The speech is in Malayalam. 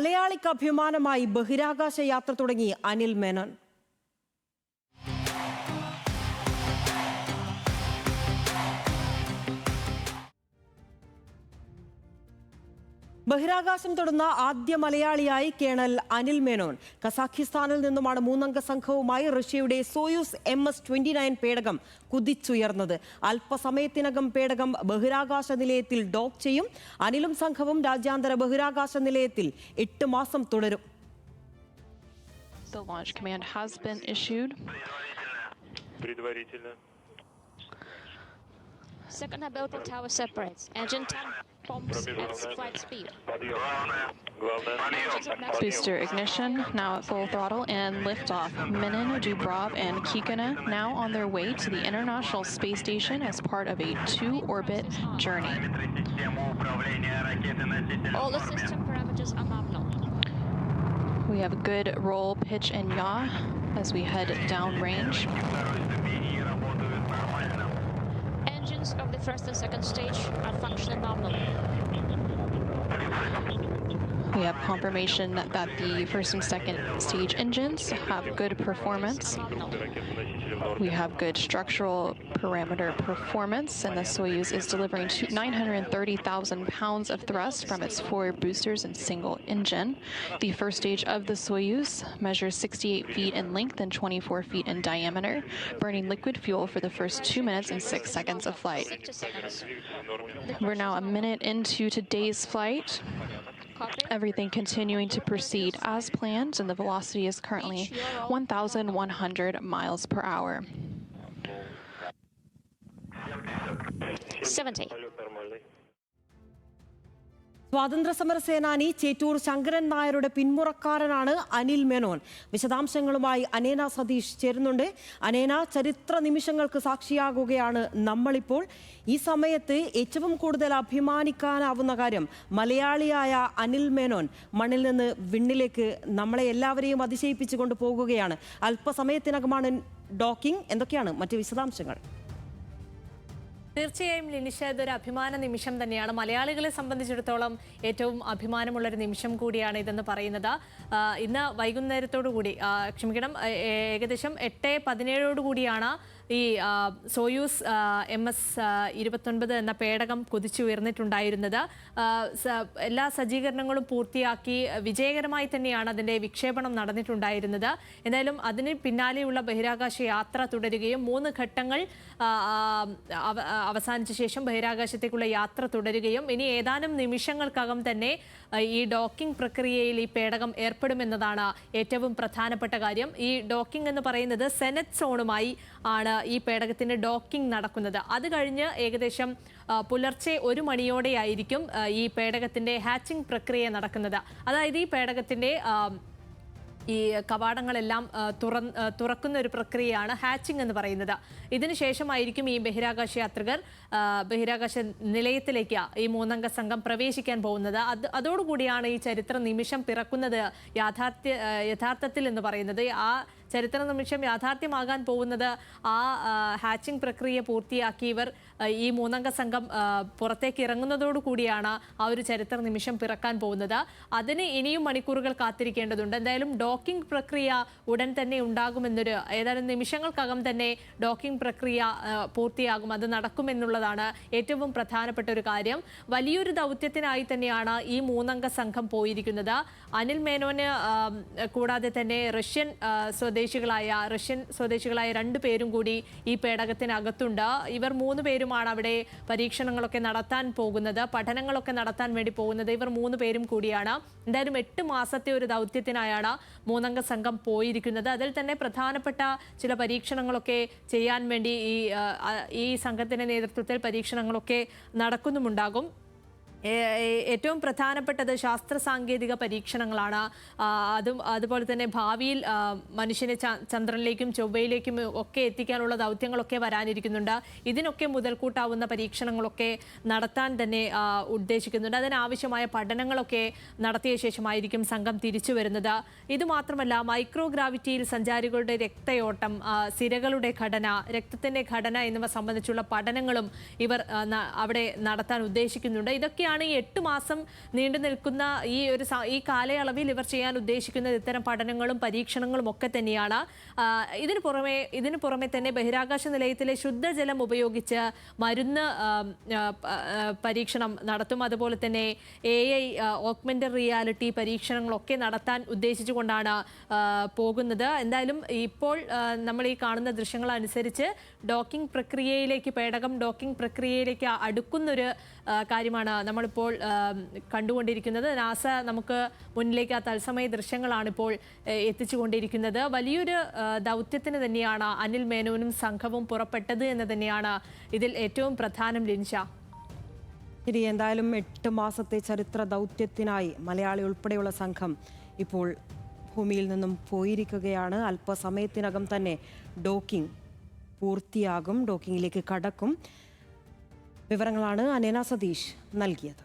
മലയാളിക്ക് അഭിമാനമായി ബഹിരാകാശ യാത്ര തുടങ്ങി അനിൽ മേനോൻ. ബഹിരാകാശം തൊടുന്ന ആദ്യ മലയാളിയായി കേണൽ അനിൽ മേനോൻ. കസാഖിസ്ഥാനിൽ നിന്നുമാണ് 3-അംഗ സംഘവുമായി റഷ്യയുടെ സോയൂസ് MS-29 പേടകം കുതിച്ചുയർന്നത്. അല്പസമയത്തിനകം പേടകം ബഹിരാകാശ നിലയത്തിൽ ഡോക്ക് ചെയ്യും. അനിലും സംഘവും രാജ്യാന്തര ബഹിരാകാശ നിലയത്തിൽ 8 മാസം തുടരും. The launch command has been issued. Second umbilical tower separates. Engine 10 pumps at flight speed. Booster ignition now at full throttle and liftoff. Minin, Dubrov, and Kikina now on their way to the International Space Station as part of a 2-orbit journey. All the system parameters are nominal. We have a good roll, pitch, and yaw as we head downrange. Engines of the first and second stage are functioning nominally. We have confirmation that the first and second stage engines have good performance. We have good structural parameter performance, and the Soyuz is delivering 930,000 pounds of thrust from its 4 boosters and single engine. The first stage of the Soyuz measures 68 feet in length and 24 feet in diameter, burning liquid fuel for the first 2 minutes and 6 seconds of flight. We're now a minute into today's flight. Everything continuing to proceed as planned, and the velocity is currently 1,100 miles per hour. 70. സ്വാതന്ത്ര്യ സമര സേനാനി ചേറ്റൂർ ശങ്കരൻ നായരുടെ പിന്മുറക്കാരനാണ് അനിൽ മേനോൻ. വിശദാംശങ്ങളുമായി അനേന സതീഷ് ചേരുന്നുണ്ട്. അനേന, ചരിത്ര നിമിഷങ്ങൾക്ക് സാക്ഷിയാകുകയാണ് നമ്മളിപ്പോൾ. ഈ സമയത്ത് ഏറ്റവും കൂടുതൽ അഭിമാനിക്കാനാവുന്ന കാര്യം മലയാളിയായ അനിൽ മേനോൻ മണ്ണിൽ നിന്ന് വിണ്ണിലേക്ക് നമ്മളെ എല്ലാവരെയും അതിശയിപ്പിച്ചുകൊണ്ട് പോകുകയാണ്. അല്പസമയത്തിനകമാണ് ഡോക്കിംഗ്. എന്തൊക്കെയാണ് മറ്റ് വിശദാംശങ്ങൾ? തീർച്ചയായും ലിനിഷ, ഇതൊരു അഭിമാന നിമിഷം തന്നെയാണ്. മലയാളികളെ സംബന്ധിച്ചിടത്തോളം ഏറ്റവും അഭിമാനമുള്ളൊരു നിമിഷം കൂടിയാണ് ഇതെന്ന് പറയുന്നത്. ഇന്ന് വൈകുന്നേരത്തോടു കൂടി ഏകദേശം 8:17 കൂടിയാണ് ഈ സോയൂസ് MS-29 എന്ന പേടകം കുതിച്ചുയർന്നിട്ടുണ്ടായിരുന്നത്. എല്ലാ സജ്ജീകരണങ്ങളും പൂർത്തിയാക്കി വിജയകരമായി തന്നെയാണ് അതിൻ്റെ വിക്ഷേപണം നടന്നിട്ടുണ്ടായിരുന്നത്. എന്തായാലും അതിന് പിന്നാലെയുള്ള ബഹിരാകാശ യാത്ര തുടരുകയും 3 ഘട്ടങ്ങൾ അവസാനിച്ച ശേഷം ബഹിരാകാശത്തേക്കുള്ള യാത്ര തുടരുകയും ഇനി ഏതാനും നിമിഷങ്ങൾക്കകം തന്നെ ഈ ഡോക്കിംഗ് പ്രക്രിയയിൽ ഈ പേടകം ഏർപ്പെടുമെന്നതാണ് ഏറ്റവും പ്രധാനപ്പെട്ട കാര്യം. ഈ ഡോക്കിംഗ് എന്ന് പറയുന്നത് സെനറ്റ് സോണുമായി ആണ് ഈ പേടകത്തിന്റെ ഡോക്കിംഗ് നടക്കുന്നത്. അത് കഴിഞ്ഞ് ഏകദേശം പുലർച്ചെ 1 മണിയോടെയായിരിക്കും ഈ പേടകത്തിന്റെ ഹാച്ചിങ് പ്രക്രിയ നടക്കുന്നത്. അതായത് ഈ പേടകത്തിന്റെ ഈ കവാടങ്ങളെല്ലാം തുറക്കുന്ന ഒരു പ്രക്രിയയാണ് ഹാച്ചിങ് എന്ന് പറയുന്നത്. ഇതിനുശേഷമായിരിക്കും ഈ ബഹിരാകാശ യാത്രികർ ബഹിരാകാശ നിലയത്തിലേക്ക് ഈ 3-അംഗ സംഘം പ്രവേശിക്കാൻ പോകുന്നത്. അതോടുകൂടിയാണ് ഈ ചരിത്ര നിമിഷം പിറക്കുന്നത് യഥാർത്ഥത്തിൽ എന്ന് പറയുന്നത്. ആ ചരിത്ര നിമിഷം യാഥാർത്ഥ്യമാകാൻ പോകുന്നത് ആ ഹാച്ചിങ് പ്രക്രിയ പൂർത്തിയാക്കി ഇവർ ഈ 3-അംഗ സംഘം പുറത്തേക്ക് ഇറങ്ങുന്നതോടുകൂടിയാണ് ആ ഒരു ചരിത്ര നിമിഷം പിറക്കാൻ പോകുന്നത്. അതിന് ഇനിയും മണിക്കൂറുകൾ കാത്തിരിക്കേണ്ടതുണ്ട്. എന്തായാലും ഡോക്കിംഗ് പ്രക്രിയ ഉടൻ തന്നെ ഉണ്ടാകുമെന്നൊരു ഏതാനും നിമിഷങ്ങൾക്കകം തന്നെ ഡോക്കിംഗ് പ്രക്രിയ പൂർത്തിയാകും. അത് നടക്കുമെന്നുള്ളതാണ് ഏറ്റവും പ്രധാനപ്പെട്ട ഒരു കാര്യം. വലിയൊരു ദൗത്യത്തിനായി തന്നെയാണ് ഈ 3-അംഗ സംഘം പോയിരിക്കുന്നത്. അനിൽ മേനോന് കൂടാതെ തന്നെ റഷ്യൻ സ്വദേശികളായ 2 പേരും കൂടി ഈ പേടകത്തിനകത്തുണ്ട്. ഇവർ 3 പേരുമാണ് അവിടെ പരീക്ഷണങ്ങളൊക്കെ നടത്താൻ പോകുന്നത്, പഠനങ്ങളൊക്കെ നടത്താൻ വേണ്ടി പോകുന്നത്. ഇവർ 3 പേരും കൂടിയാണ്. എന്തായാലും 8 മാസത്തെ ഒരു ദൗത്യത്തിനായാണ് 3-അംഗ സംഘം പോയിരിക്കുന്നത്. അതിൽ തന്നെ പ്രധാനപ്പെട്ട ചില പരീക്ഷണങ്ങളൊക്കെ ചെയ്യാൻ വേണ്ടി ഈ സംഘത്തിന്റെ നേതൃത്വത്തിൽ പരീക്ഷണങ്ങളൊക്കെ നടക്കുന്നുമുണ്ടാകും. ഏറ്റവും പ്രധാനപ്പെട്ടത് ശാസ്ത്ര സാങ്കേതിക പരീക്ഷണങ്ങളാണ്. അതുപോലെ തന്നെ ഭാവിയിൽ മനുഷ്യനെ ചന്ദ്രനിലേക്കും ചൊവ്വയിലേക്കും ഒക്കെ എത്തിക്കാനുള്ള ദൗത്യങ്ങളൊക്കെ വരാനിരിക്കുന്നുണ്ട്. ഇതിനൊക്കെ മുതൽക്കൂട്ടാവുന്ന പരീക്ഷണങ്ങളൊക്കെ നടത്താൻ തന്നെ ഉദ്ദേശിക്കുന്നുണ്ട്. അതിനാവശ്യമായ പഠനങ്ങളൊക്കെ നടത്തിയ ശേഷമായിരിക്കും സംഘം തിരിച്ചു വരുന്നത്. ഇതുമാത്രമല്ല, മൈക്രോഗ്രാവിറ്റിയിൽ സഞ്ചാരികളുടെ രക്തയോട്ടം, സിരകളുടെ ഘടന, രക്തത്തിൻ്റെ ഘടന എന്നിവ സംബന്ധിച്ചുള്ള പഠനങ്ങളും ഇവർ അവിടെ നടത്താൻ ഉദ്ദേശിക്കുന്നുണ്ട്. ഇതൊക്കെയാണ് എന്തൊക്കെയാണ് ഈ 8 മാസം നീണ്ടു നിൽക്കുന്ന ഈ കാലയളവിൽ ഇവർ ചെയ്യാൻ ഉദ്ദേശിക്കുന്നത്? ഇത്തരം പഠനങ്ങളും പരീക്ഷണങ്ങളും ഒക്കെ തന്നെയാണ്. ഇതിനു പുറമെ തന്നെ ബഹിരാകാശ നിലയത്തിലെ ശുദ്ധജലം ഉപയോഗിച്ച് മരുന്ന് പരീക്ഷണം നടത്തും. അതുപോലെ തന്നെ AI ഓഗ്മെന്റഡ് റിയാലിറ്റി പരീക്ഷണങ്ങളൊക്കെ നടത്താൻ ഉദ്ദേശിച്ചുകൊണ്ടാണ് പോകുന്നത്. എന്തായാലും ഇപ്പോൾ നമ്മൾ ഈ കാണുന്ന ദൃശ്യങ്ങൾ അനുസരിച്ച് ഡോക്കിംഗ് പ്രക്രിയയിലേക്ക്, പേടകം ഡോക്കിംഗ് പ്രക്രിയയിലേക്ക് അടുക്കുന്നൊരു കാര്യമാണ് നമ്മളിപ്പോൾ കണ്ടുകൊണ്ടിരിക്കുന്നത്. നാസ നമുക്ക് മുന്നിലേക്ക് ആ തത്സമയ ദൃശ്യങ്ങളാണ് ഇപ്പോൾ എത്തിച്ചുകൊണ്ടിരിക്കുന്നത്. വലിയൊരു ദൗത്യത്തിന് തന്നെയാണ് അനിൽ മേനോനും സംഘവും പുറപ്പെട്ടത് എന്ന് തന്നെയാണ് ഇതിൽ ഏറ്റവും പ്രധാനം. ലിൻഷ, ശരി, എന്തായാലും 8 മാസത്തെ ചരിത്ര ദൗത്യത്തിനായി മലയാളി ഉൾപ്പെടെയുള്ള സംഘം ഇപ്പോൾ ഭൂമിയിൽ നിന്നും പോയിരിക്കുകയാണ്. അല്പസമയത്തിനകം തന്നെ ഡോക്കിംഗ് പൂർത്തിയാകും, ഡോക്കിങ്ങിലേക്ക് കടക്കും. വിവരങ്ങളാണ് അനേന സതീഷ് നൽകിയത്.